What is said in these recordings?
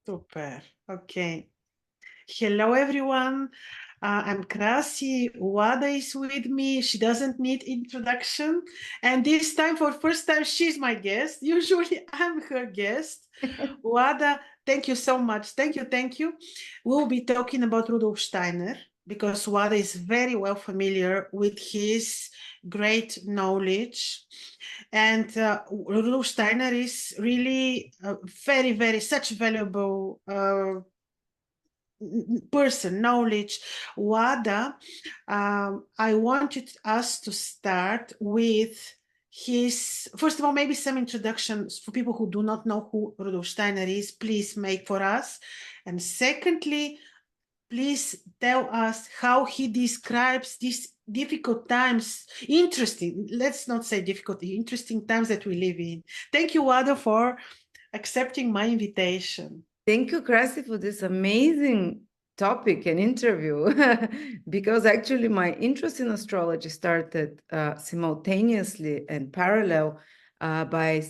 Super. Okay. Hello, everyone. I'm Krasi. Wada is with me. She doesn't need introduction. And this time, for first time, she's my guest. Usually, I'm her guest. Wada, thank you so much. Thank you. Thank you. We'll be talking about Rudolf Steiner because Wada is very well familiar with his great knowledge. And Rudolf Steiner is really very, very such valuable person, knowledge. Wada, I wanted us to start with his, first of all, maybe some introductions for people who do not know who Rudolf Steiner is, please make for us. And secondly, please tell us how he describes these difficult times, interesting, let's not say difficult, interesting times that we live in. Thank you, Wada, for accepting my invitation. Thank you, Krasi, for this amazing topic and interview, because actually my interest in astrology started simultaneously and parallel by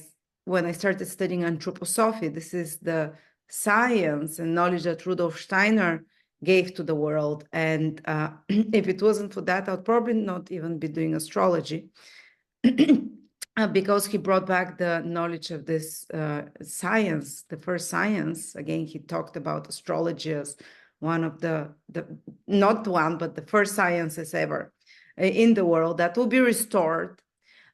when I started studying anthroposophy. This is the science and knowledge that Rudolf Steiner gave to the world. And if it wasn't for that, I'd probably not even be doing astrology. Because he brought back the knowledge of this science, the first science. Again, he talked about astrology as one of the not one, but the first sciences ever in the world that will be restored.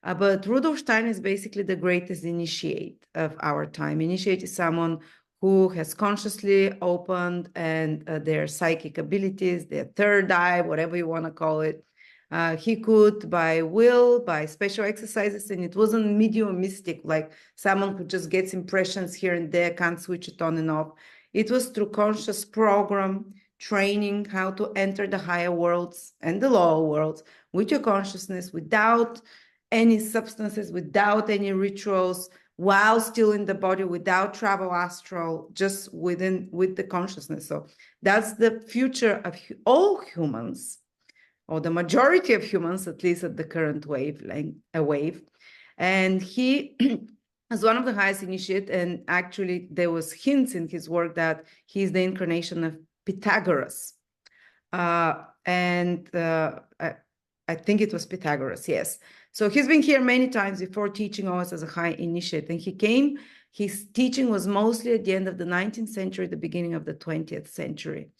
But Rudolf Steiner is basically the greatest initiate of our time. Initiate is someone who has consciously opened and their psychic abilities, their third eye, whatever you want to call it. He could, by will, by special exercises, and it wasn't mediumistic, like someone who just gets impressions here and there, can't switch it on and off. It was through conscious program, training, how to enter the higher worlds and the lower worlds with your consciousness, without any substances, without any rituals, while still in the body, without travel astral, just with the consciousness. So that's the future of all humans, or the majority of humans, at least at the current wave. And he is one of the highest initiate. And actually, there was hints in his work that he's the incarnation of Pythagoras. I think it was Pythagoras, yes. So he's been here many times before, teaching us as a high initiate. And his teaching was mostly at the end of the 19th century, the beginning of the 20th century.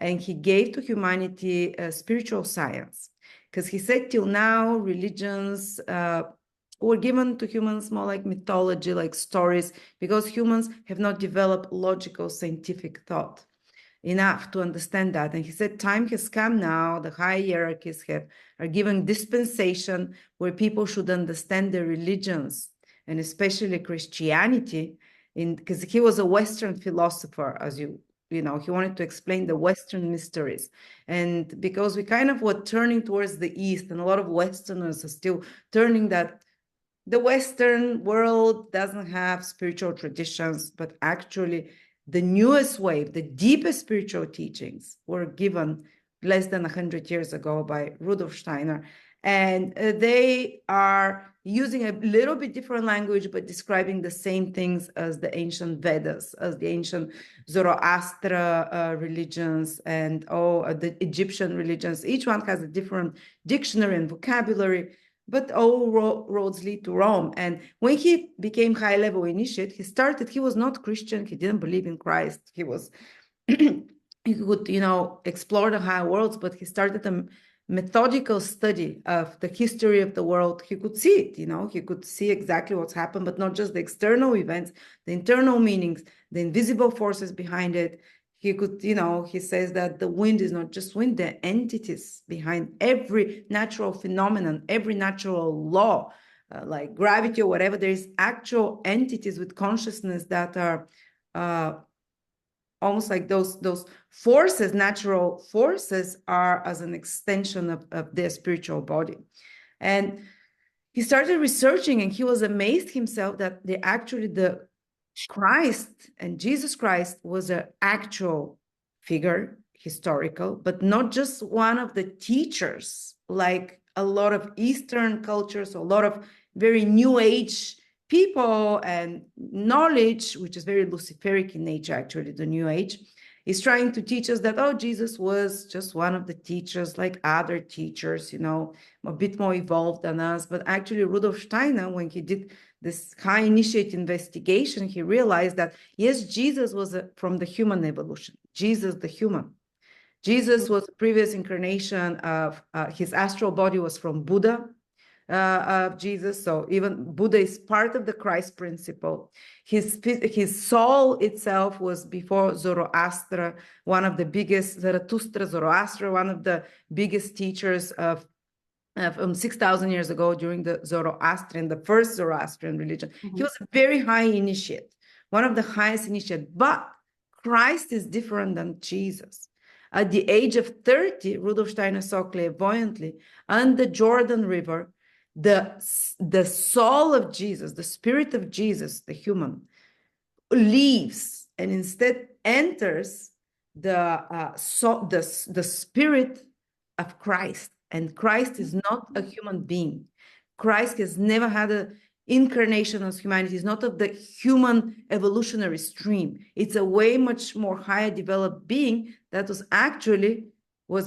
And he gave to humanity spiritual science, because he said till now religions were given to humans more like mythology, like stories, because humans have not developed logical scientific thought enough to understand that. And he said time has come now, the high hierarchies are given dispensation where people should understand their religions, and especially Christianity, because he was a Western philosopher, as you know, he wanted to explain the Western mysteries. And because we kind of were turning towards the East, and a lot of Westerners are still turning that the Western world doesn't have spiritual traditions, but actually the newest wave, the deepest spiritual teachings were given less than 100 years ago by Rudolf Steiner. And they are using a little bit different language, but describing the same things as the ancient Vedas, as the ancient Zoroaster religions, and the Egyptian religions. Each one has a different dictionary and vocabulary, but all roads lead to Rome. And when he became high-level initiate, he was not Christian, he didn't believe in Christ. He was, he could, explore the higher worlds, but he started a methodical study of the history of the world. He could see it, he could see exactly what's happened, but not just the external events, the internal meanings, the invisible forces behind it. He could, he says that the wind is not just wind, there are entities behind every natural phenomenon, every natural law, like gravity or whatever. There is actual entities with consciousness that are almost like those forces, natural forces, are as an extension of their spiritual body. And he started researching, and he was amazed himself that the Christ and Jesus Christ was an actual figure, historical, but not just one of the teachers, like a lot of Eastern cultures, a lot of very new age people and knowledge, which is very Luciferic in nature, actually, the New Age, is trying to teach us that, oh, Jesus was just one of the teachers, like other teachers, you know, a bit more evolved than us. But actually, Rudolf Steiner, when he did this high initiate investigation, he realized that, yes, Jesus was from the human evolution, Jesus the human. Jesus was a previous incarnation of, his astral body was from Buddha, of Jesus. So even Buddha is part of the Christ principle. His soul itself was before Zoroaster, one of the biggest, Zarathustra, Zoroaster, one of the biggest teachers of 6,000 years ago during the Zoroastrian, the first Zoroastrian religion. He was a very high initiate, one of the highest initiate, but Christ is different than Jesus. At the age of 30, Rudolf Steiner saw clairvoyantly on the Jordan River, the soul of Jesus, the spirit of Jesus, the human, leaves and instead enters the spirit of Christ. And Christ is not a human being. Christ has never had an incarnation as humanity. It's not of the human evolutionary stream. It's a way much more higher developed being that was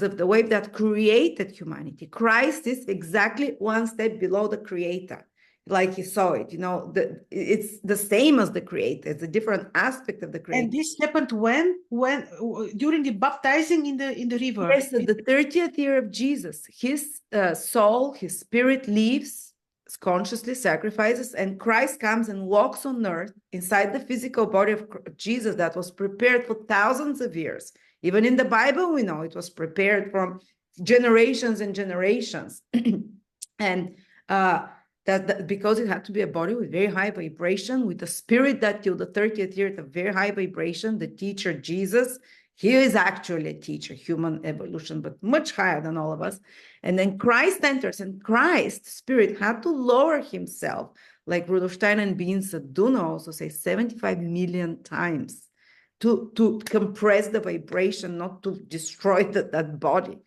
of the wave that created humanity. Christ is exactly one step below the creator, like he saw it. You know, it's the same as the creator. It's a different aspect of the creator. And this happened when during the baptizing in the river. Yes, at the 30th year of Jesus, his soul, his spirit leaves, consciously sacrifices, and Christ comes and walks on earth inside the physical body of Jesus that was prepared for thousands of years. Even in the Bible, we know it was prepared from generations and generations. And that because it had to be a body with very high vibration, with a spirit that till the 30th year, the very high vibration, the teacher Jesus, he is actually a teacher, human evolution, but much higher than all of us. And then Christ enters, and Christ, spirit, had to lower himself, like Rudolf Steiner and Bean Saduna also say 75 million times, to compress the vibration, not to destroy that body.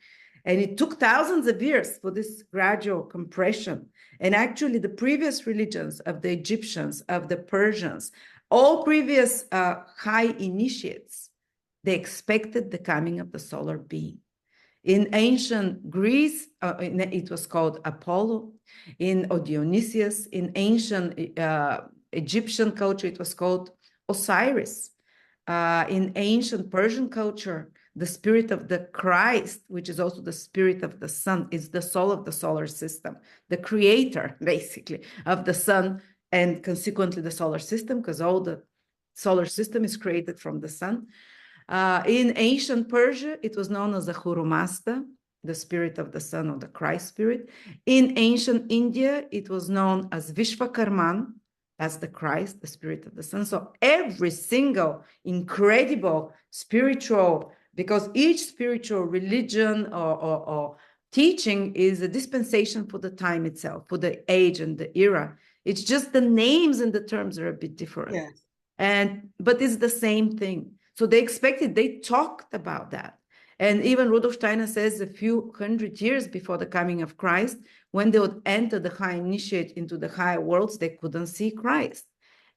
And it took thousands of years for this gradual compression. And actually, the previous religions of the Egyptians, of the Persians, all previous high initiates, they expected the coming of the solar being. In ancient Greece, it was called Apollo. In Dionysius, in ancient Egyptian culture, it was called Osiris. In ancient Persian culture, the spirit of the Christ, which is also the spirit of the sun, is the soul of the solar system, the creator, basically, of the sun, and consequently the solar system, because all the solar system is created from the sun. In ancient Persia, it was known as the Hurumasta, the spirit of the sun, or the Christ spirit. In ancient India, it was known as Vishvakarman, as the Christ, the spirit of the sun. So every single incredible spiritual, because each spiritual religion or teaching is a dispensation for the time itself, for the age and the era. It's just the names and the terms are a bit different. Yes. But it's the same thing. So they expected, they talked about that. And even Rudolf Steiner says a few hundred years before the coming of Christ, when they would enter the high initiate into the higher worlds, they couldn't see Christ.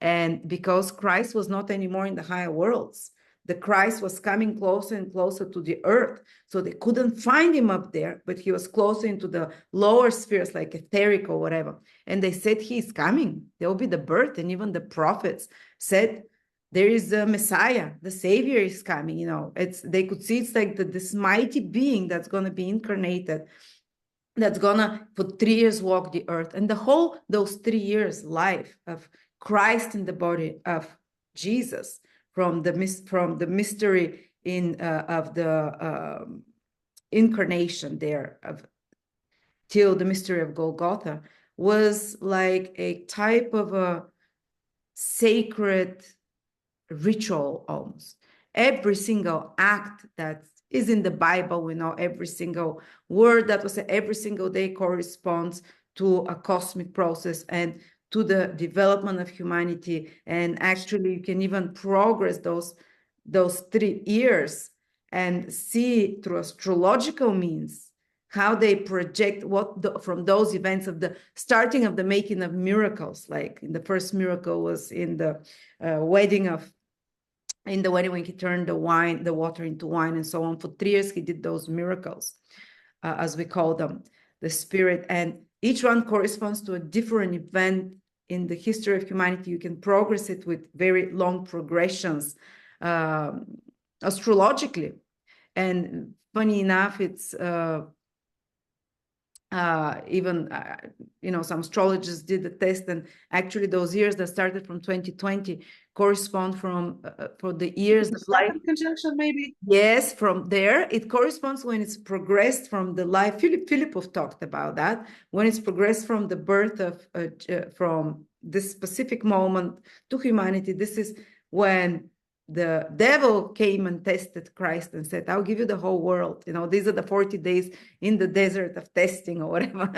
And because Christ was not anymore in the higher worlds, the Christ was coming closer and closer to the earth. So they couldn't find him up there, but he was closer into the lower spheres, like etheric or whatever. And they said, he's coming. There will be the birth. And even the prophets said, there is a Messiah, the Savior is coming. You know, they could see it's like this mighty being that's going to be incarnated, that's going to for 3 years walk the earth. And those 3 years life of Christ in the body of Jesus, from the mystery of the incarnation there till the mystery of Golgotha, was like a type of a sacred ritual almost. Every single act that is in the Bible, we know every single word that was said every single day corresponds to a cosmic process and to the development of humanity. And actually you can even progress those 3 years and see through astrological means how they project from those events of the starting of the making of miracles. Like the first miracle was in the wedding when he turned the water into wine and so on. For 3 years, he did those miracles, as we call them, the spirit. And each one corresponds to a different event in the history of humanity. You can progress it with very long progressions astrologically. And funny enough, it's even some astrologers did the test, and actually those years that started from 2020 correspond for the years of life conjunction, maybe. Yes, from there it corresponds when it's progressed from the life. Philippov talked about that, when it's progressed from the birth of from this specific moment to humanity. This is when the devil came and tested Christ and said, I'll give you the whole world. These are the 40 days in the desert of testing or whatever.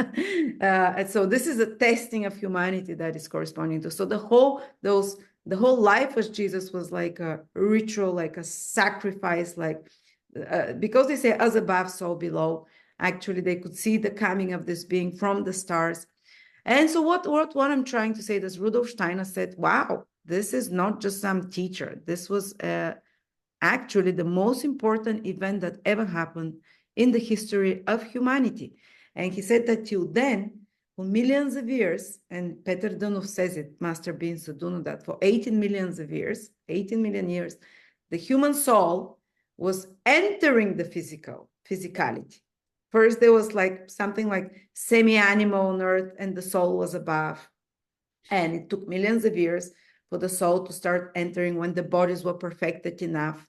And so this is a testing of humanity that is corresponding to. So the whole life of Jesus was like a ritual, like a sacrifice, because they say as above, so below. Actually, they could see the coming of this being from the stars. And so what I'm trying to say is Rudolf Steiner said, wow, this is not just some teacher. This was actually the most important event that ever happened in the history of humanity. And he said that till then, for millions of years, and Peter Dunov says it, Master Beings who do know that, for 18 million years, the human soul was entering the physicality. First, there was like something like semi-animal on earth, and the soul was above. And it took millions of years for the soul to start entering when the bodies were perfected enough,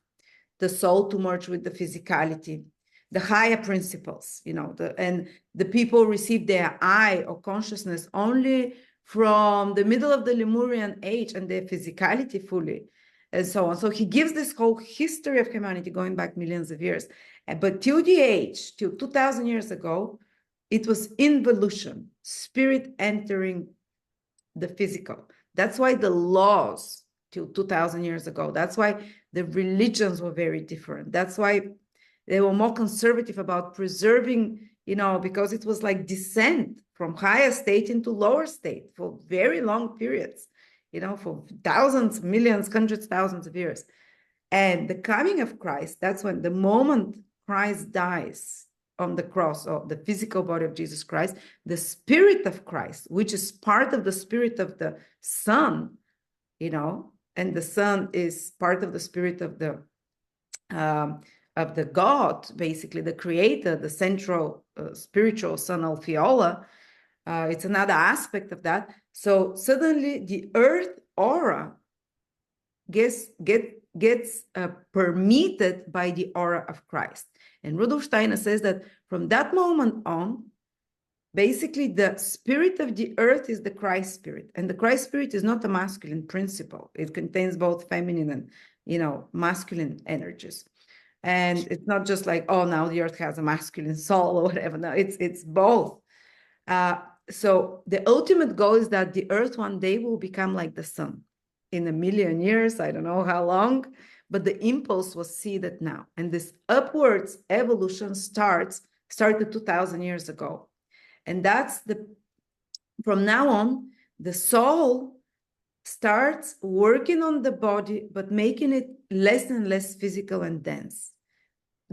the soul to merge with the physicality, the higher principles, and the people received their eye or consciousness only from the middle of the Lemurian age and their physicality fully, and so on. So he gives this whole history of humanity going back millions of years. But till 2,000 years ago, it was involution, spirit entering the physical. That's why the laws till 2,000 years ago, that's why the religions were very different. That's why they were more conservative about preserving, because it was like descent from higher state into lower state for very long periods, for thousands, millions, hundreds, thousands of years. And the coming of Christ, that's when the moment Christ dies on the cross, or the physical body of Jesus Christ, the spirit of Christ, which is part of the spirit of the Son, and the Son is part of the spirit of the God, basically the creator, the central spiritual Son Alfiola. It's another aspect of that. So suddenly the earth aura gets permeated by the aura of Christ. And Rudolf Steiner says that from that moment on, basically the spirit of the earth is the Christ spirit. And the Christ spirit is not a masculine principle. It contains both feminine and, masculine energies. And it's not just like, oh, now the earth has a masculine soul or whatever. No, it's both. So the ultimate goal is that the earth one day will become like the sun in 1,000,000 years. I don't know how long, but the impulse was seeded now. And this upwards evolution started 2,000 years ago. And from now on, the soul starts working on the body, but making it less and less physical and dense.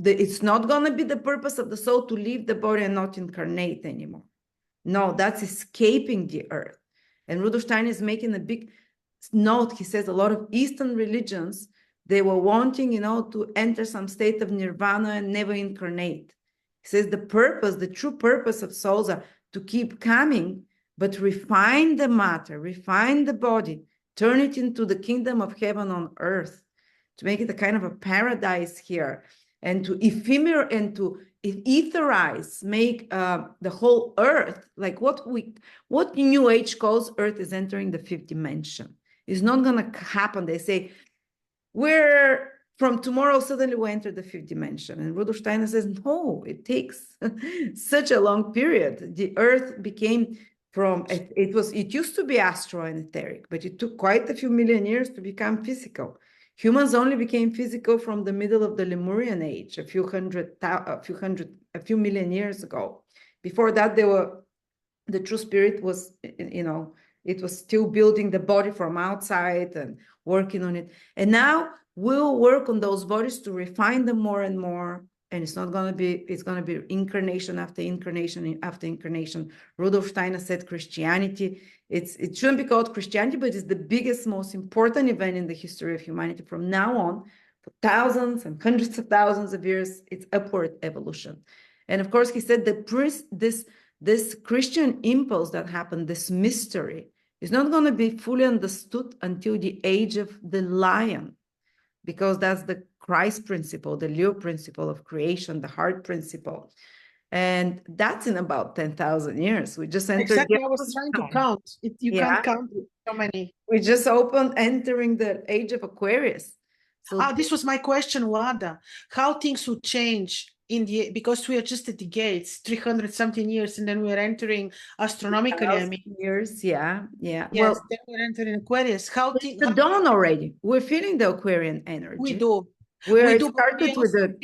It's not going to be the purpose of the soul to leave the body and not incarnate anymore. No, that's escaping the earth. And Rudolf Steiner is making a big note. He says a lot of Eastern religions, they were wanting, to enter some state of nirvana and never incarnate. He says the true purpose of souls are to keep coming, but refine the matter, refine the body, turn it into the kingdom of heaven on earth, to make it a kind of a paradise here, and to etherize, make the whole earth, like what New Age calls earth is entering the fifth dimension. It's not going to happen. They say, from tomorrow, suddenly we enter the fifth dimension. And Rudolf Steiner says, no, it takes such a long period. The earth became it used to be astral and etheric, but it took quite a few million years to become physical. Humans only became physical from the middle of the Lemurian age, a few hundred a few million years ago. Before that, the true spirit was, it was still building the body from outside and working on it. And now we'll work on those bodies to refine them more and more. And it's going to be incarnation after incarnation after incarnation. Rudolf Steiner said Christianity, it shouldn't be called Christianity, but it's the biggest, most important event in the history of humanity. From now on, for thousands and hundreds of thousands of years, it's upward evolution. And of course, he said that this Christian impulse that happened, this mystery, is not going to be fully understood until the age of the lion, because that's the Christ principle, the Leo principle of creation, the heart principle. And that's in about 10,000 years. We just entered. Exactly, I was trying to count. You can't count so many. We just entering the age of Aquarius. So this was my question, Lada. How things would change because we are just at the gates, 300 something years, and then we're entering astronomically. Years, yeah. Yes, well, then we're entering Aquarius. It's the dawn already. We're feeling the Aquarian energy. We do. We started with the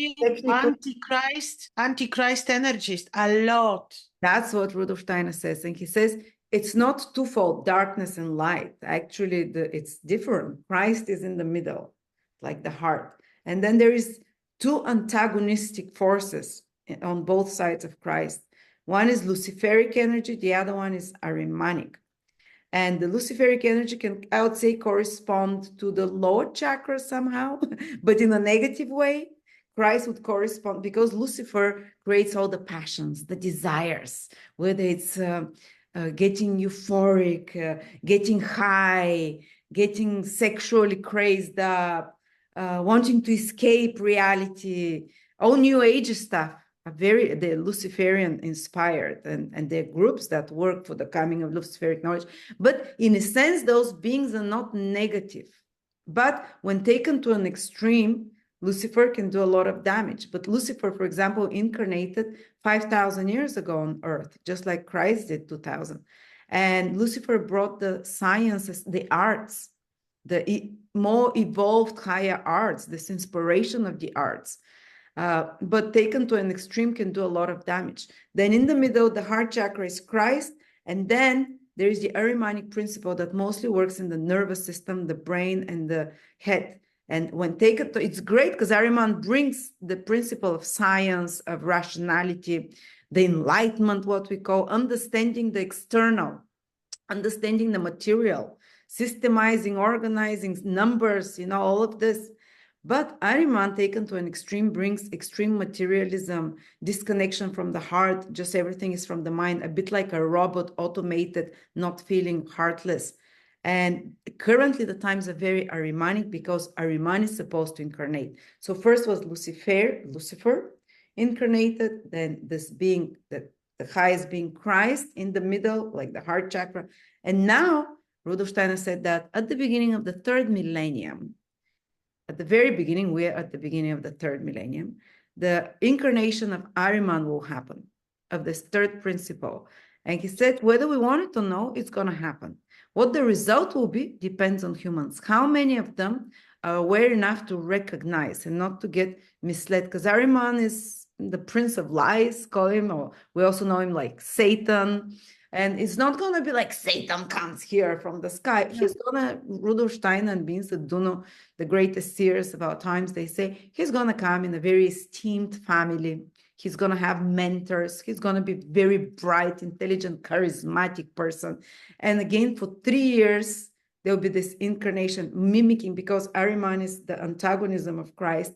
Antichrist energies a lot. That's what Rudolf Steiner says, and he says it's not twofold, darkness and light. Actually, it's different. Christ is in the middle, like the heart, and then there is two antagonistic forces on both sides of Christ. One is Luciferic energy, the other one is Ahrimanic. And the Luciferic energy can, I would say, correspond to the lower chakra somehow, but in a negative way. Christ would correspond, because Lucifer creates all the passions, the desires, whether it's getting euphoric, getting high, getting sexually crazed up, wanting to escape reality, all New Age stuff. They're Luciferian inspired, and they're groups that work for the coming of Luciferic knowledge. But in a sense, those beings are not negative. But when taken to an extreme, Lucifer can do a lot of damage. But Lucifer, for example, incarnated 5,000 years ago on Earth, just like Christ did 2,000. And Lucifer brought the sciences, the arts, the more evolved higher arts, this inspiration of the arts. But taken to an extreme can do a lot of damage. Then in the middle, the heart chakra is Christ. And then there is the Ahrimanic principle that mostly works in the nervous system, the brain, and the head. And when taken to, it's great because Ahriman brings the principle of science, of rationality, the enlightenment, what we call understanding the external, understanding the material, systemizing, organizing numbers, all of this. But Ahriman, taken to an extreme, brings extreme materialism, disconnection from the heart, just everything is from the mind, a bit like a robot, automated, not feeling, heartless. And currently the times are very Ahrimanic, because Ahriman is supposed to incarnate. So first was Lucifer incarnated, then this being, the highest being Christ in the middle, like the heart chakra. And now Rudolf Steiner said that at the beginning of the third millennium, at the very beginning, we're at the beginning of the third millennium, the incarnation of Ahriman will happen, of this third principle. And he said, whether we want it or no, it's going to happen. What the result will be depends on humans. How many of them are aware enough to recognize and not to get misled? Because Ahriman is the prince of lies, call him, or we also know him like Satan. And it's not going to be like Satan comes here from the sky. He's going to, Rudolf Steiner and beings that do know the greatest seers of our times, they say he's going to come in a very esteemed family. He's going to have mentors. He's going to be very bright, intelligent, charismatic person. And again, for 3 years, there'll be this incarnation mimicking, because Ahriman is the antagonism of Christ.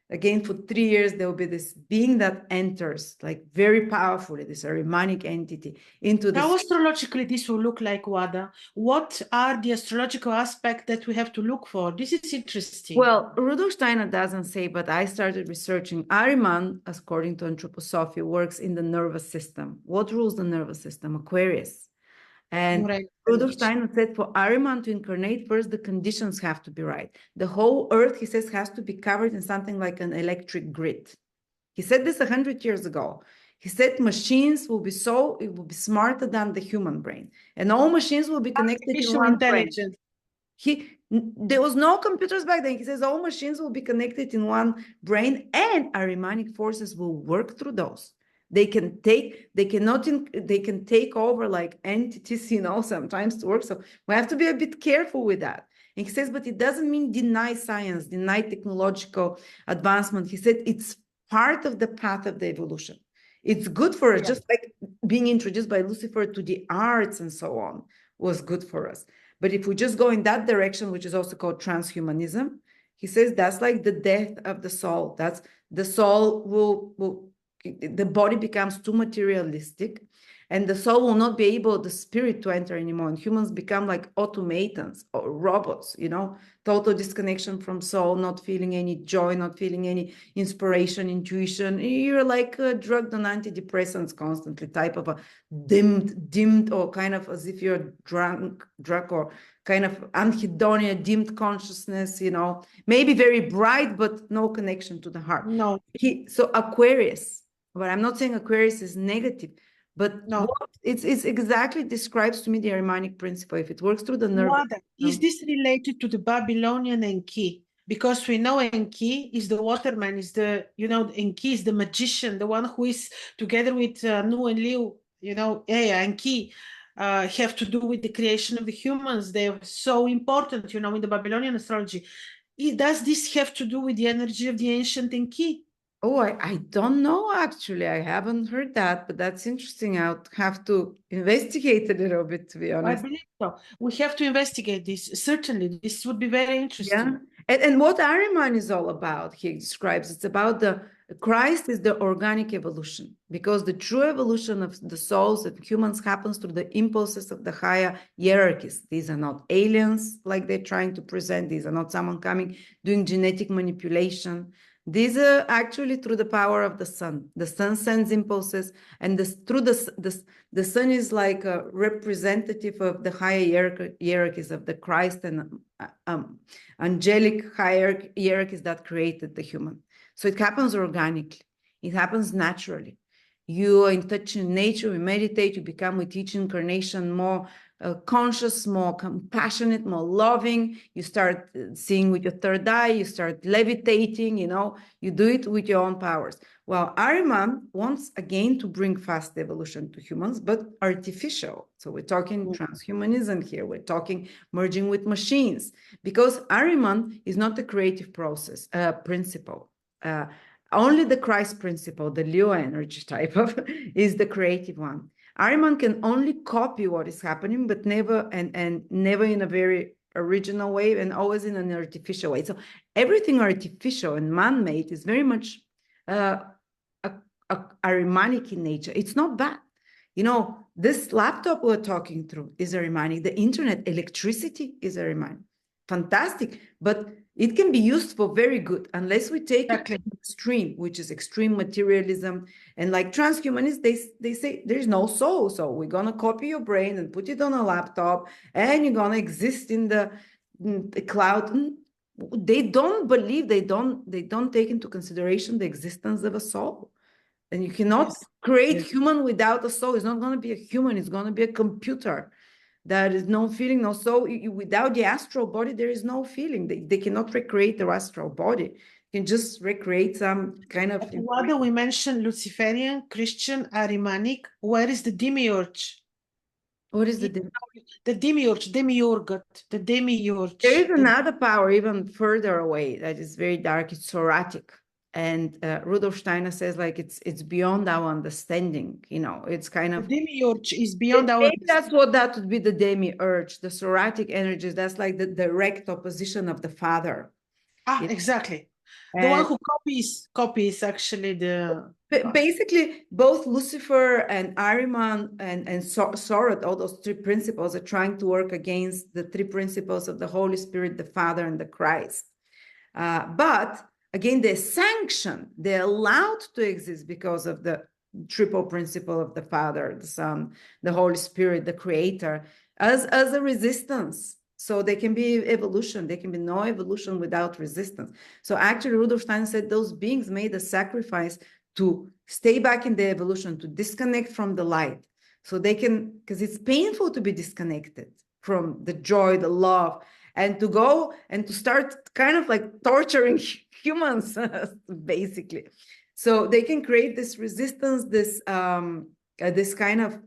Again, for 3 years, there will be this being that enters, like very powerfully, this Ahrimanic entity into this. How astrologically this will look like, Wada? What are the astrological aspects that we have to look for? This is interesting. Well, Rudolf Steiner doesn't say, but I started researching. Ahriman, according to anthroposophy, works in the nervous system. What rules the nervous system? Aquarius. And Rudolf Steiner said for Ahriman to incarnate, first the conditions have to be right. The whole earth, he says, has to be covered in something like an electric grid. He said this 100 years ago. He said machines will be smarter than the human brain. And all machines will be connected to one brain. There was no computers back then. He says all machines will be connected in one brain, and Ahrimanic forces will work through those. They can take over like entities, sometimes to work. So we have to be a bit careful with that. And he says, but it doesn't mean deny science, deny technological advancement. He said it's part of the path of the evolution. It's good for us, just like being introduced by Lucifer to the arts and so on was good for us. But if we just go in that direction, which is also called transhumanism, he says that's like the death of the soul. That's the soul the body becomes too materialistic, and the soul will not be able, the spirit, to enter anymore. And humans become like automatons or robots, total disconnection from soul, not feeling any joy, not feeling any inspiration, intuition. You're like drugged on antidepressants constantly, type of a dimmed, or kind of as if you're drunk, or kind of anhedonia, dimmed consciousness, maybe very bright, but no connection to the heart. No. So Aquarius, but I'm not saying Aquarius is negative, but no. It's exactly describes to me the Ahrimanic principle. If it works through the nerve. Is this related to the Babylonian Enki? Because we know Enki is the waterman, is Enki is the magician, the one who is together with Nu and Liu, Enki have to do with the creation of the humans. They're so important, in the Babylonian astrology. Does this have to do with the energy of the ancient Enki? Oh, I don't know, actually. I haven't heard that, but that's interesting. I'll have to investigate a little bit, to be honest. I believe so. We have to investigate this. Certainly, this would be very interesting. Yeah. And what Ahriman is all about, he describes, it's about Christ is the organic evolution, because the true evolution of the souls of humans happens through the impulses of the higher hierarchies. These are not aliens like they're trying to present. These are not someone coming doing genetic manipulation. These are actually through the power of the sun. The sun sends impulses, and through the sun is like a representative of the higher hierarchies of the Christ and angelic hierarchies that created the human. So it happens organically. It happens naturally. You are in touch with nature, you meditate, you become with each incarnation more conscious, more compassionate, more loving. You start seeing with your third eye, you start levitating, you do it with your own powers. Well, Ahriman wants again to bring fast evolution to humans, but artificial. So we're talking transhumanism here. We're talking merging with machines, because Ahriman is not the creative process principle. Only the Christ principle, the Leo energy type of, is the creative one. Ahriman can only copy what is happening, but never never in a very original way, and always in an artificial way. So everything artificial and man-made is very much Ahrimanic in nature. It's not bad. This laptop we're talking through is Ahrimanic. The internet, electricity is Ahrimanic. Fantastic, but it can be used for very good, unless we take it to extreme, which is extreme materialism. And like transhumanists, they say there's no soul, so we're gonna copy your brain and put it on a laptop, and you're gonna exist in the cloud. They don't believe, they don't take into consideration the existence of a soul. And you cannot create human without a soul. It's not going to be a human, it's going to be a computer. There is no feeling, no soul. Without the astral body, there is no feeling. They cannot recreate the astral body. You can just recreate some kind of... Whether we mentioned Luciferian, Christian, Ahrimanic, where is the demiurge? What is the demiurge? The demiurge, the demiurge. There is another power even further away that is very dark. It's Soratic. And Rudolf Steiner says, like, it's beyond our understanding. It's kind of... The demiurge is beyond our... That's what that would be, the demiurge, the Soratic energies. That's like the direct opposition of the father. Exactly. The one who copies actually the... Basically, both Lucifer and Ahriman and Sorat, all those three principles are trying to work against the three principles of the Holy Spirit, the Father, and the Christ. But again, they're sanctioned, they're allowed to exist because of the triple principle of the Father, the Son, the Holy Spirit, the Creator, as a resistance. So there can be evolution. There can be no evolution without resistance. So actually, Rudolf Steiner said those beings made a sacrifice to stay back in the evolution, to disconnect from the light. So they can, because it's painful to be disconnected from the joy, the love, and to go and to start kind of like torturing humans, basically. So they can create this resistance, this kind of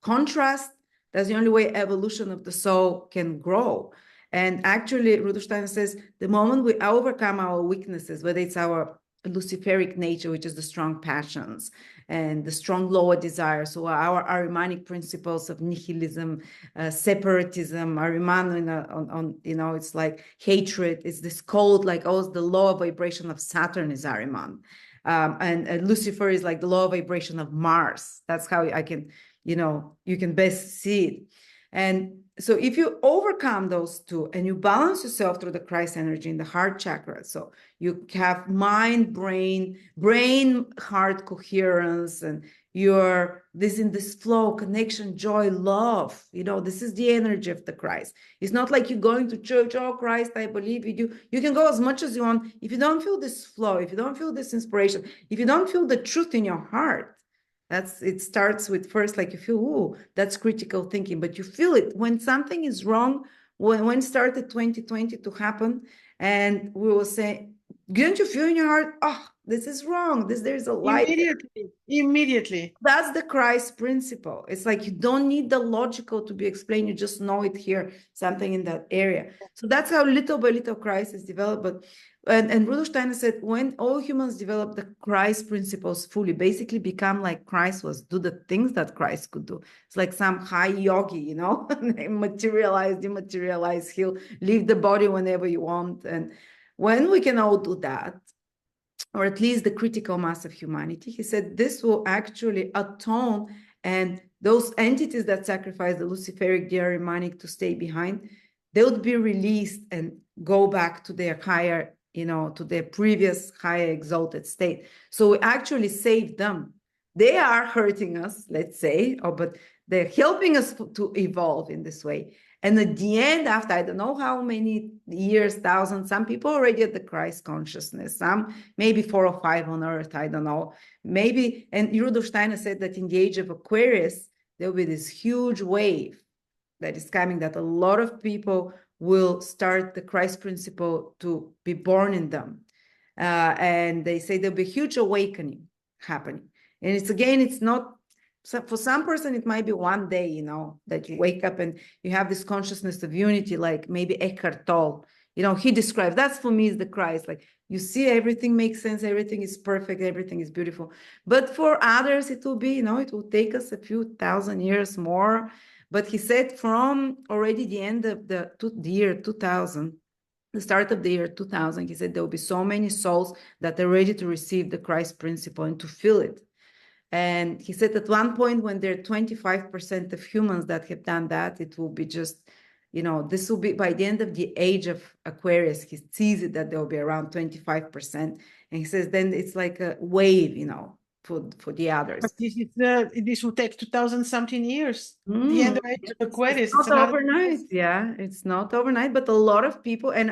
contrast. That's the only way evolution of the soul can grow. And actually, Rudolf Steiner says, the moment we overcome our weaknesses, whether it's our Luciferic nature, which is the strong passions and the strong lower desire, so our Ahrimanic principles of nihilism, separatism, Ahriman, it's like hatred, it's this cold, like the lower vibration of Saturn is Ahriman. And Lucifer is like the lower vibration of Mars. That's how I can, you can best see it. And so if you overcome those two and you balance yourself through the Christ energy in the heart chakra, so you have mind, brain, heart coherence, and you're in this flow, connection, joy, love, this is the energy of the Christ. It's not like you're going to church, oh, Christ, I believe you. You can go as much as you want. If you don't feel this flow, if you don't feel this inspiration, if you don't feel the truth in your heart, it starts with first, like you feel, oh, that's critical thinking, but you feel it when something is wrong. When started 2020 to happen, and we will say, don't you feel in your heart, oh, this is wrong, there's a light. Immediately. That's the Christ principle. It's like you don't need the logical to be explained, you just know it here, something in that area. So that's how little by little Christ is developed. But and Rudolf Steiner said, when all humans develop the Christ principles fully, basically become like Christ was, do the things that Christ could do. It's like some high yogi, materialize, dematerialize, heal, leave the body whenever you want. And when we can all do that, or at least the critical mass of humanity, he said this will actually atone, and those entities that sacrifice the Luciferic, the Ahrimanic to stay behind, they would be released and go back to their higher, to their previous higher exalted state. So we actually save them. They are hurting us, let's say, but they're helping us to evolve in this way. And at the end, after I don't know how many years, thousands, some people already at the Christ consciousness, some maybe 4 or 5 on earth, I don't know. Maybe, and Rudolf Steiner said that in the age of Aquarius, there will be this huge wave that is coming, that a lot of people will start the Christ principle to be born in them. And they say there'll be a huge awakening happening. And it's not, so for some person, it might be one day, that you wake up and you have this consciousness of unity, like maybe Eckhart Tolle, he describes, that's for me is the Christ. Like you see, everything makes sense, everything is perfect, everything is beautiful. But for others, it will be, it will take us a few thousand years more. But he said from already the end of the year 2000, the start of the year 2000, he said there will be so many souls that are ready to receive the Christ principle and to feel it. And he said at one point, when there are 25% of humans that have done that, it will be just, this will be by the end of the age of Aquarius. He sees it that there will be around 25%. And he says, then it's like a wave, for the others. But this will take 2000 something years. The end of age of Aquarius. It's not overnight. Yeah, it's not overnight, but a lot of people, and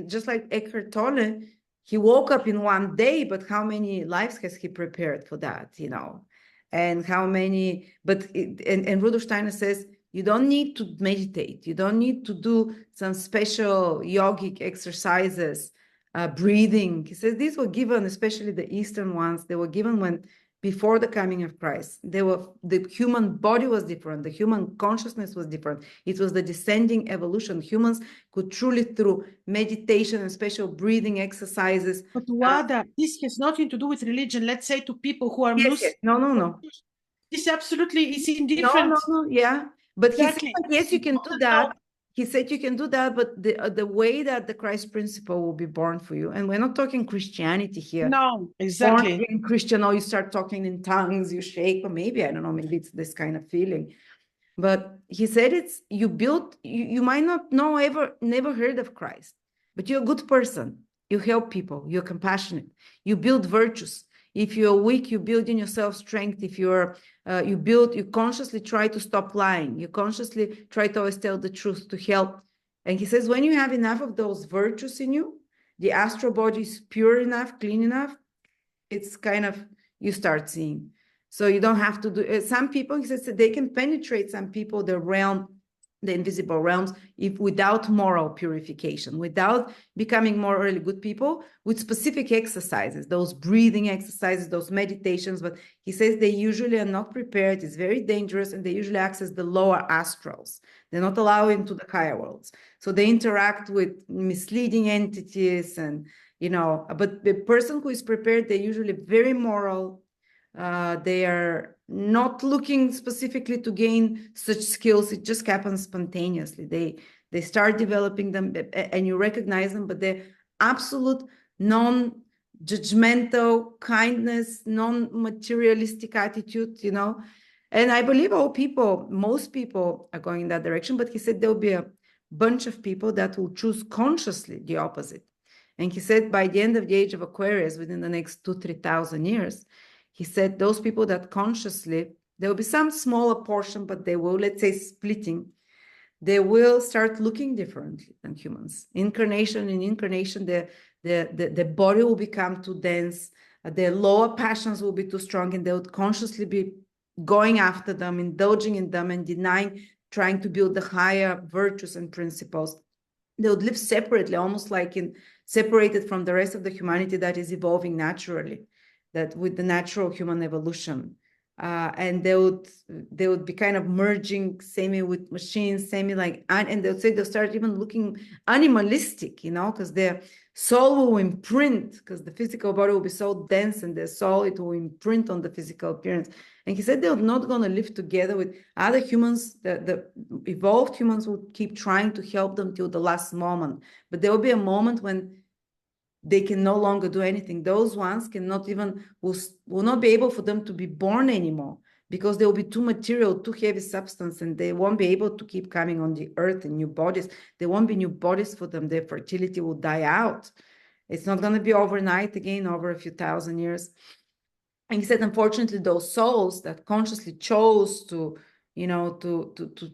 just like Eckhart Tolle, he woke up in one day, but how many lives has he prepared for that, and how many, and Rudolf Steiner says, you don't need to meditate. You don't need to do some special yogic exercises, breathing. He says these were given, especially the Eastern ones, they were given before the coming of Christ. The human body was different. The human consciousness was different. It was the descending evolution. Humans could truly, through meditation and special breathing exercises. But Lada, this has nothing to do with religion. Let's say to people who are Muslim. No. This absolutely is indifferent. No. Yeah. But exactly. He said, yes, you can do that. He said you can do that, but the way that the Christ principle will be born for you, and we're not talking Christianity here. No, exactly. Born again Christian, or you start talking in tongues, you shake, or maybe, I don't know, maybe it's this kind of feeling. But he said you might not know, never heard of Christ, but you're a good person. You help people, you're compassionate, you build virtues. If you're weak, you build in yourself strength. If you consciously try to stop lying. You consciously try to always tell the truth to help. And he says, when you have enough of those virtues in you, the astral body is pure enough, clean enough, it's kind of, you start seeing. So you don't have to do, some people, he says, they can penetrate some people, the realm the invisible realms, if without moral purification, without becoming morally good people, with specific exercises, those breathing exercises, those meditations. But he says they usually are not prepared. It's very dangerous, and they usually access the lower astrals. They're not allowed into the higher worlds. So they interact with misleading entities, and but the person who is prepared, they're usually very moral. They are not looking specifically to gain such skills. It just happens spontaneously. They start developing them, and you recognize them, but they're absolute non-judgmental kindness, non-materialistic attitude, And I believe most people are going in that direction, but he said there'll be a bunch of people that will choose consciously the opposite. And he said by the end of the age of Aquarius, within the next 2,000-3,000 years, he said those people that consciously, there will be some smaller portion, but they will, let's say, splitting. They will start looking differently than humans. In incarnation, the body will become too dense. Their lower passions will be too strong, and they would consciously be going after them, indulging in them, and denying, trying to build the higher virtues and principles. They would live separately, almost like separated from the rest of the humanity that is evolving naturally, that with the natural human evolution. And they would be kind of merging semi with machines, and they would say they'll start even looking animalistic, because their soul will imprint, because the physical body will be so dense, and their soul, it will imprint on the physical appearance. And he said they're not going to live together with other humans. The evolved humans will keep trying to help them till the last moment, but there will be a moment when they can no longer do anything. Those ones cannot even, will not be able for them to be born anymore, because they will be too material, too heavy substance, and they won't be able to keep coming on the earth in new bodies. There won't be new bodies for them. Their fertility will die out. It's not going to be overnight again, over a few thousand years. And he said, unfortunately, those souls that consciously chose to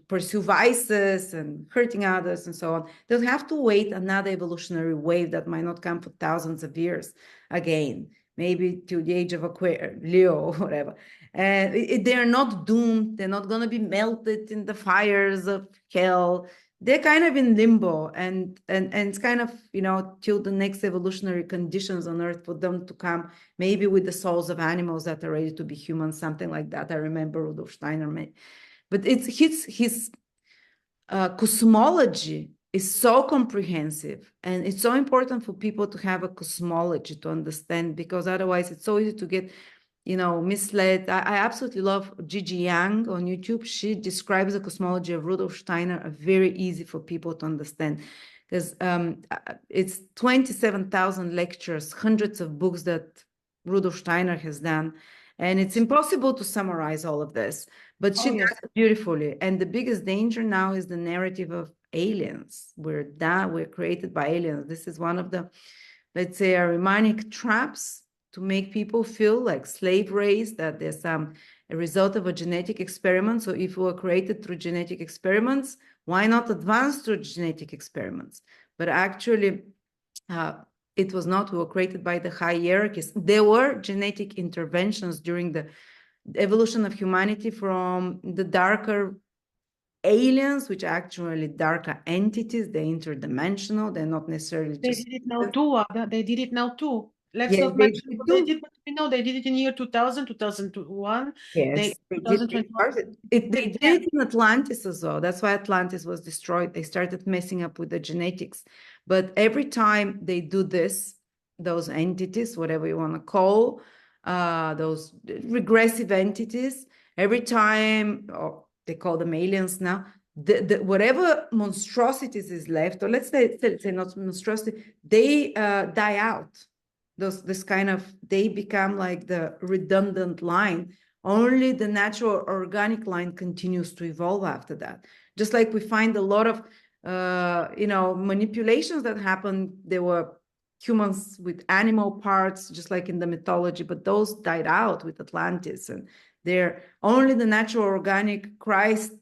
pursue vices and hurting others and so on, they'll have to wait another evolutionary wave that might not come for thousands of years again, maybe till the age of Aquarius, Leo, or whatever. And they're not doomed. They're not going to be melted in the fires of hell. They're kind of in limbo, and it's kind of, till the next evolutionary conditions on Earth for them to come, maybe with the souls of animals that are ready to be humans, something like that. I remember Rudolf Steiner made. But it's his cosmology is so comprehensive, and it's so important for people to have a cosmology to understand, because otherwise it's so easy to get, misled. I absolutely love Gigi Yang on YouTube. She describes the cosmology of Rudolf Steiner very easy for people to understand, because it's 27,000 lectures, hundreds of books that Rudolf Steiner has done, and it's impossible to summarize all of this. But she does it beautifully. And the biggest danger now is the narrative of aliens. We're created by aliens. This is one of the, let's say, Ahrimanic traps to make people feel like slave race, that there's a result of a genetic experiment. So if we were created through genetic experiments, why not advance through genetic experiments? But actually, it was not. We were created by the hierarchies. There were genetic interventions during the evolution of humanity from the darker aliens, which are actually darker entities. They're interdimensional. They're not necessarily They did it now too. They did it now too. Let's not mention what they did, but they did it in year 2000, 2001. Yes, they did it in Atlantis as well. That's why Atlantis was destroyed. They started messing up with the genetics. But every time they do this, those entities, whatever you want to call, those regressive entities, every time, or they call them aliens now, whatever monstrosities is left, or let's say not monstrosity, they die out. They become like the redundant line. Only the natural organic line continues to evolve after that. Just like we find a lot of manipulations that happen. There were humans with animal parts, just like in the mythology, but those died out with Atlantis, and they're only the natural organic Christ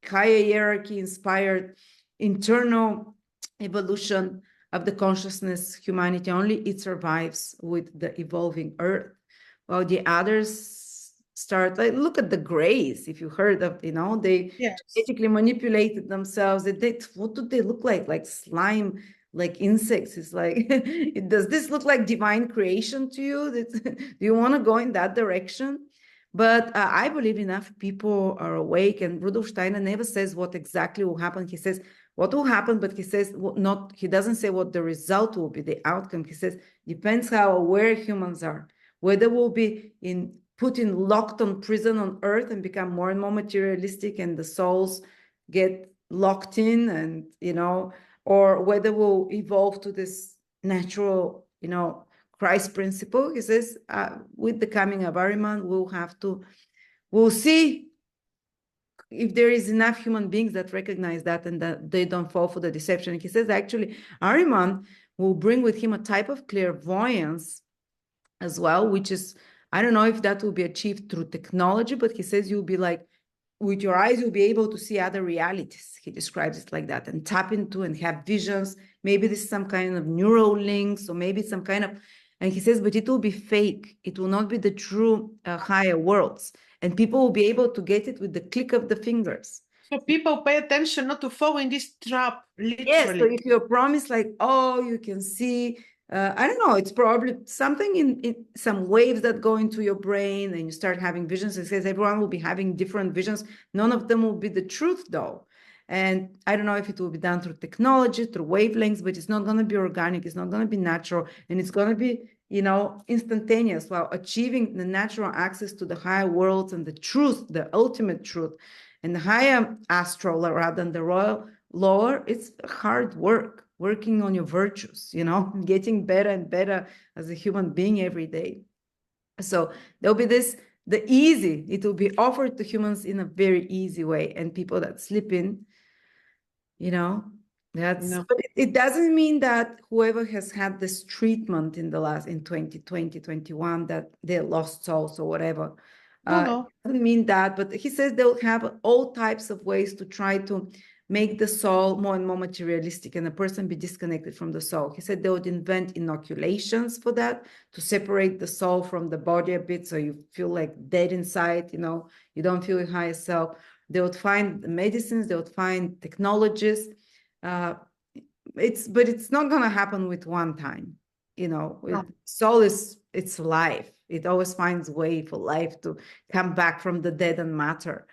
hierarchy inspired internal evolution of the consciousness, humanity, only it survives with the evolving earth. While the others, start, like, look at the Greys, if you heard of, they Yes. genetically manipulated themselves. What do they look like? Like slime, like insects. It's like, does this look like divine creation to you? Do you want to go in that direction? But I believe enough people are awake, and Rudolf Steiner never says what exactly will happen. He says what will happen, but he says not. He doesn't say what the result will be, the outcome. He says depends how aware humans are, whether we'll be put in locked on prison on earth and become more and more materialistic, and the souls get locked in, and or whether we'll evolve to this natural, Christ principle. He says, with the coming of Ahriman, we'll see if there is enough human beings that recognize that and that they don't fall for the deception. And he says, actually, Ahriman will bring with him a type of clairvoyance as well, which is, I don't know if that will be achieved through technology, but he says you'll be like, with your eyes, you'll be able to see other realities. He describes it like that, and tap into and have visions. Maybe this is some kind of neural links, or maybe some kind of, and he says, but it will be fake. It will not be the true higher worlds. And people will be able to get it with the click of the fingers. So people pay attention not to fall in this trap, literally. Yes, so if you're promised like, oh, you can see, I don't know, it's probably something in some waves that go into your brain and you start having visions. It says everyone will be having different visions. None of them will be the truth, though. And I don't know if it will be done through technology, through wavelengths, but it's not going to be organic. It's not going to be natural. And it's going to be, instantaneous, while achieving the natural access to the higher worlds and the truth, the ultimate truth. And the higher astral rather than the royal lower, it's hard work, working on your virtues, getting better and better as a human being every day. So there'll be it will be offered to humans in a very easy way. And people that slip in, but it doesn't mean that whoever has had this treatment in 2020, 21, that they're lost souls or whatever. No. It doesn't mean that, but he says they'll have all types of ways to try to make the soul more and more materialistic and the person be disconnected from the soul. He said they would invent inoculations for that, to separate the soul from the body a bit, so you feel like dead inside, you don't feel your higher self. They would find medicines, they would find technologies. It's not going to happen with one time. Soul it's life. It always finds way for life to come back from the dead and matter.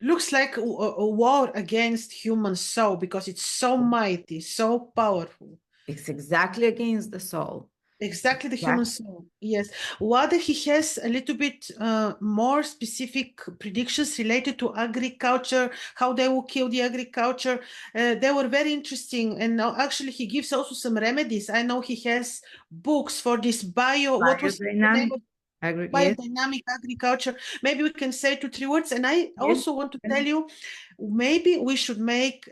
Looks like a war against human soul, because it's so mighty, so powerful. It's exactly against the soul. Exactly, the human soul. Yes. Whether he has a little bit more specific predictions related to agriculture, how they will kill the agriculture. They were very interesting. And now actually he gives also some remedies. I know he has books for this what was the name of biodynamic agriculture. Maybe we can say 2-3 words. And I also want to tell you, maybe we should make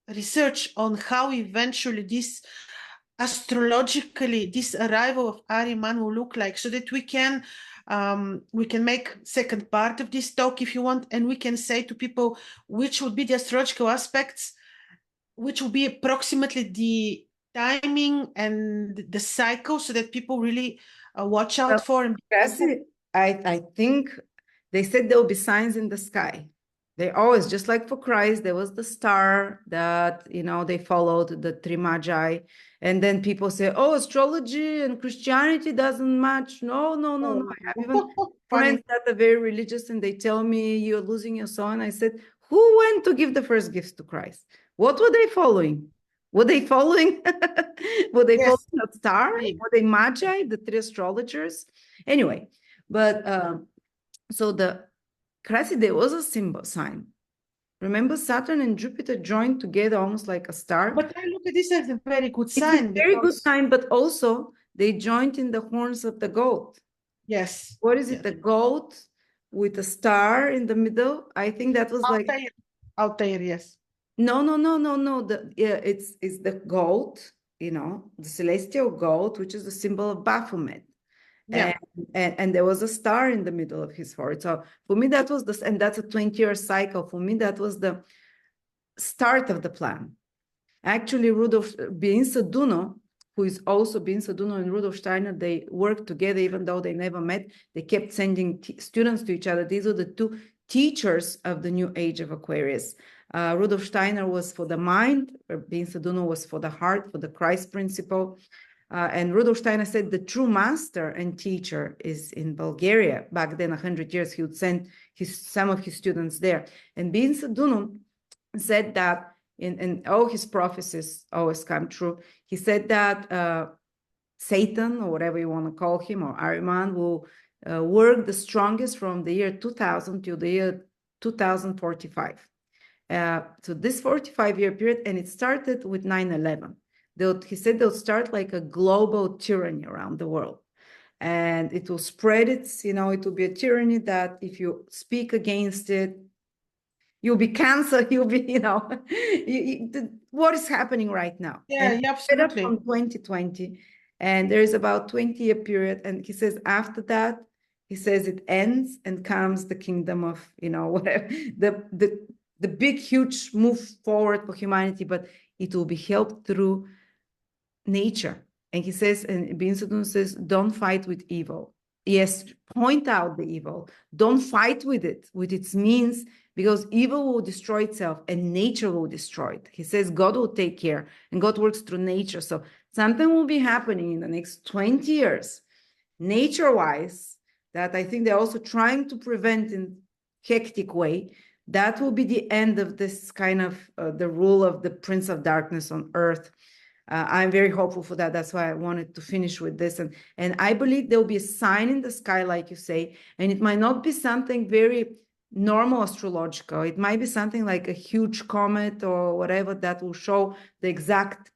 research on how eventually astrologically this arrival of Ahriman will look like, so that we can make second part of this talk if you want, and we can say to people which would be the astrological aspects, which will be approximately the timing and the cycle, so that people really watch out for. And I think they said there will be signs in the sky. They always, just like for Christ, there was the star that, they followed, the three magi. And then people say, oh, astrology and Christianity doesn't match. No. I have even friends that are very religious, and they tell me, you're losing your soul. And I said, who went to give the first gifts to Christ? What were they following? Were they following? Were they following a star? Were they magi, the three astrologers? Anyway, but so there was a symbol sign. Remember, Saturn and Jupiter joined together almost like a star. But I look at this as a very good sign. It's a very good sign, but also they joined in the horns of the goat. Yes. What is it? The goat with a star in the middle? I think that was Altair, yes. No. It's the goat, the celestial goat, which is the symbol of Baphomet. Yeah. And there was a star in the middle of his forehead. So for me, that was and that's a 20-year cycle. For me, that was the start of the plan. Actually, Rudolf being Saduno, who is also Bin Saduno and Rudolf Steiner, they worked together even though they never met. They kept sending students to each other. These are the two teachers of the new age of Aquarius. Rudolf Steiner was for the mind, Bin Saduno was for the heart, for the Christ principle. And Rudolf Steiner said the true master and teacher is in Bulgaria. Back then, 100 years, he would send some of his students there. And Bin Saduno said that in all his prophecies always come true. He said that Satan, or whatever you want to call him, or Ahriman, will work the strongest from the year 2000 to the year 2045. So this 45-year period, and it started with 9/11. He said they'll start like a global tyranny around the world. And it will spread its, it will be a tyranny that if you speak against it, you'll be canceled, you'll be, what is happening right now. Yeah, and absolutely. From 2020, and there is about 20-year period. And he says after that, he says it ends and comes the kingdom of, whatever, the big, huge move forward for humanity, but it will be helped through nature. And he says, and Bin Saduno says, don't fight with evil. Yes, point out the evil. Don't fight with it, with its means, because evil will destroy itself and nature will destroy it. He says God will take care and God works through nature. So something will be happening in the next 20 years, nature-wise, that I think they're also trying to prevent in hectic way. That will be the end of this kind of the rule of the Prince of Darkness on earth. I'm very hopeful for that. That's why I wanted to finish with this. And I believe there'll be a sign in the sky, like you say, and it might not be something very normal astrological. It might be something like a huge comet or whatever that will show the exact,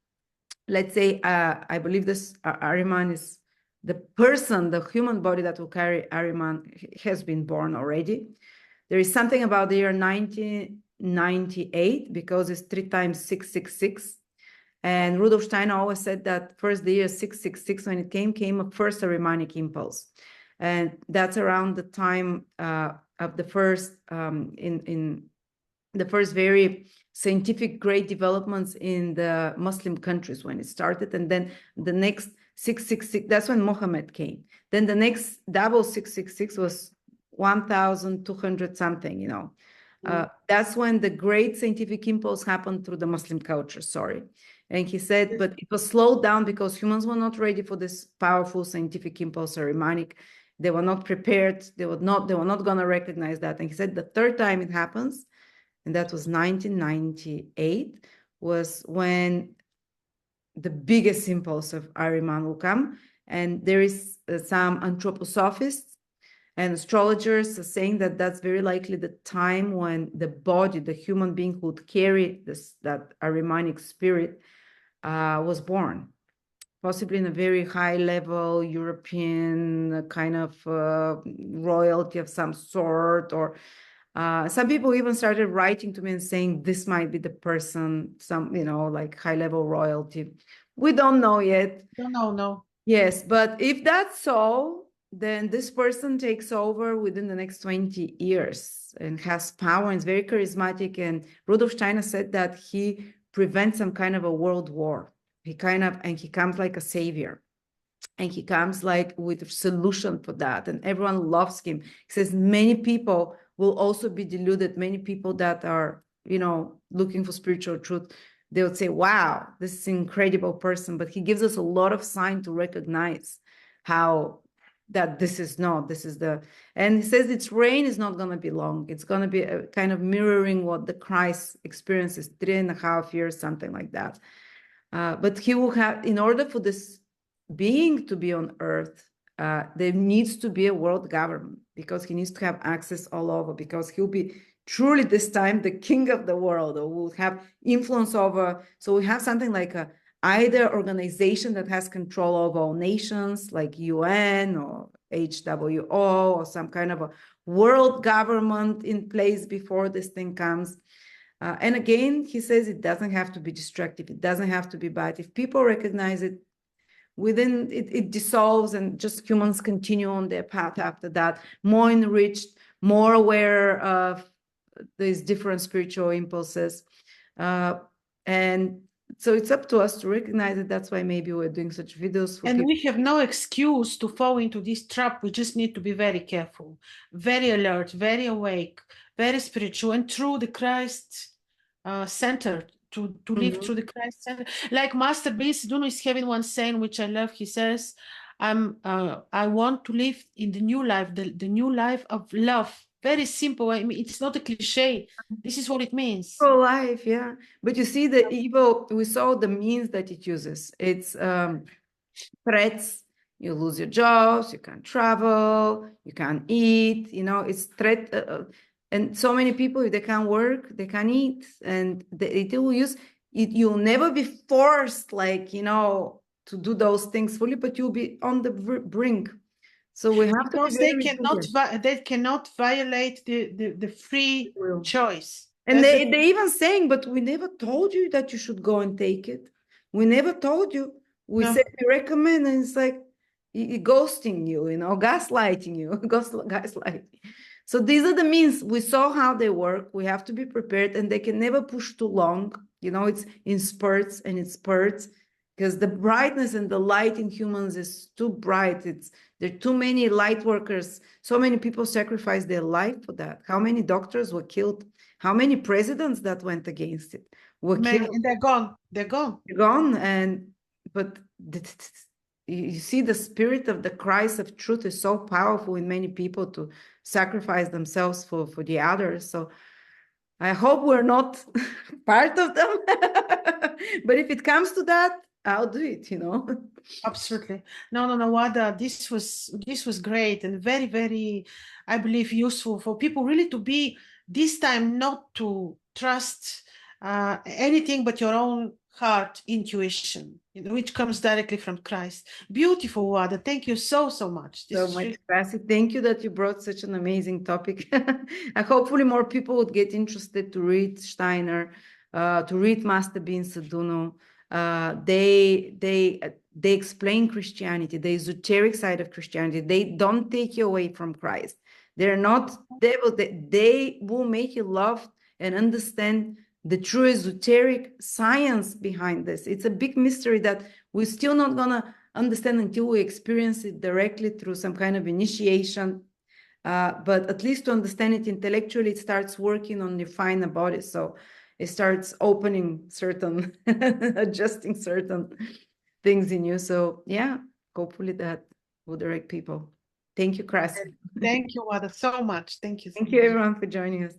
let's say, I believe this Ahriman is the person, the human body that will carry Ahriman has been born already. There is something about the year 1998 because it's 3 times 666. And Rudolf Steiner always said that first the year 666, when it came a first Ahrimanic impulse. And that's around the time of the first, in the first very scientific great developments in the Muslim countries when it started. And then the next 666, that's when Muhammad came. Then the next double 666 was 1,200 something, that's when the great scientific impulse happened through the Muslim culture, sorry. And he said, but it was slowed down because humans were not ready for this powerful scientific impulse or Ahrimanic. They were not prepared. They were not going to recognize that. And he said the third time it happens, and that was 1998, was when the biggest impulse of Ahriman will come. And there is some anthroposophists and astrologers are saying that that's very likely the time when the body, the human being who would carry that Ahrimanic spirit was born, possibly in a very high level European kind of royalty of some sort, or some people even started writing to me and saying this might be the person, some, like high level royalty. We don't know yet. No. Yes, but if that's so, then this person takes over within the next 20 years and has power and is very charismatic. And Rudolf Steiner said that he prevents some kind of a world war. He comes like a savior. And he comes like with a solution for that. And everyone loves him. He says many people will also be deluded. Many people that are, looking for spiritual truth, they would say, wow, this is an incredible person. But he gives us a lot of sign to recognize how that this is the, and he says its reign is not going to be long. It's going to be a kind of mirroring what the Christ experiences, 3.5 years, something like that. But he will have, in order for this being to be on earth, there needs to be a world government, because he needs to have access all over, because he'll be truly this time the king of the world, or will have influence over. So we have something like either organization that has control over all nations, like UN or HWO, or some kind of a world government in place before this thing comes. And again, he says it doesn't have to be destructive. It doesn't have to be bad. If people recognize it, within it dissolves, and just humans continue on their path after that, more enriched, more aware of these different spiritual impulses. And So it's up to us to recognize it. That's why maybe we're doing such videos for And people. we have no excuse to fall into this trap. We just need to be very careful, very alert, very awake, very spiritual, and through the Christ center, to live through the Christ center. Like Master Beast Duno is having one saying, which I love. He says, I want to live in the new life, the new life of love. Very simple. I mean, it's not a cliche. This is what it means. Pro life, yeah. But you see the evil, we saw the means that it uses. It's threats. You lose your jobs, you can't travel, you can't eat, you know, it's threat. And so many people, if they can't work, they can't eat. And it will use it. You'll never be forced, like, you know, to do those things fully, but you'll be on the brink. So we have to be Because very resilient. they cannot violate the free choice. And That's they even saying, but we never told you that you should go and take it. We never told you. We No. said we recommend, and it's like ghosting you, you know, gaslighting you, gaslighting. So these are the means. We saw how they work. We have to be prepared, and they can never push too long. You know, it's in spurts and in spurts, because the brightness and the light in humans is too bright. There are too many light workers. So many people sacrifice their life for that. How many doctors were killed? How many presidents that went against it were killed? And they're gone. They're gone. They're gone. But you see, the spirit of the Christ of truth is so powerful in many people to sacrifice themselves for the others. So I hope we're not part of them. But if it comes to that, I'll do it, you know. Absolutely. No, Wada, this was great and very, very, I believe, useful for people really to be this time not to trust anything but your own heart intuition, which comes directly from Christ. Beautiful, Wada. Thank you so much. So much, Cassie. Thank you that you brought such an amazing topic. Hopefully more people would get interested to read Steiner, to read Master Bean Saduno. They explain Christianity, the esoteric side of Christianity. They don't take you away from Christ. They're not devil. They will make you love and understand the true esoteric science behind this. It's a big mystery that we're still not gonna understand until we experience it directly through some kind of initiation. But at least to understand it intellectually, it starts working on your finer body. So it starts opening certain, adjusting certain things in you. So yeah, hopefully that will direct people. Thank you, Chris. Thank you, Wada, so much. Thank you. Thank you, everyone, for joining us.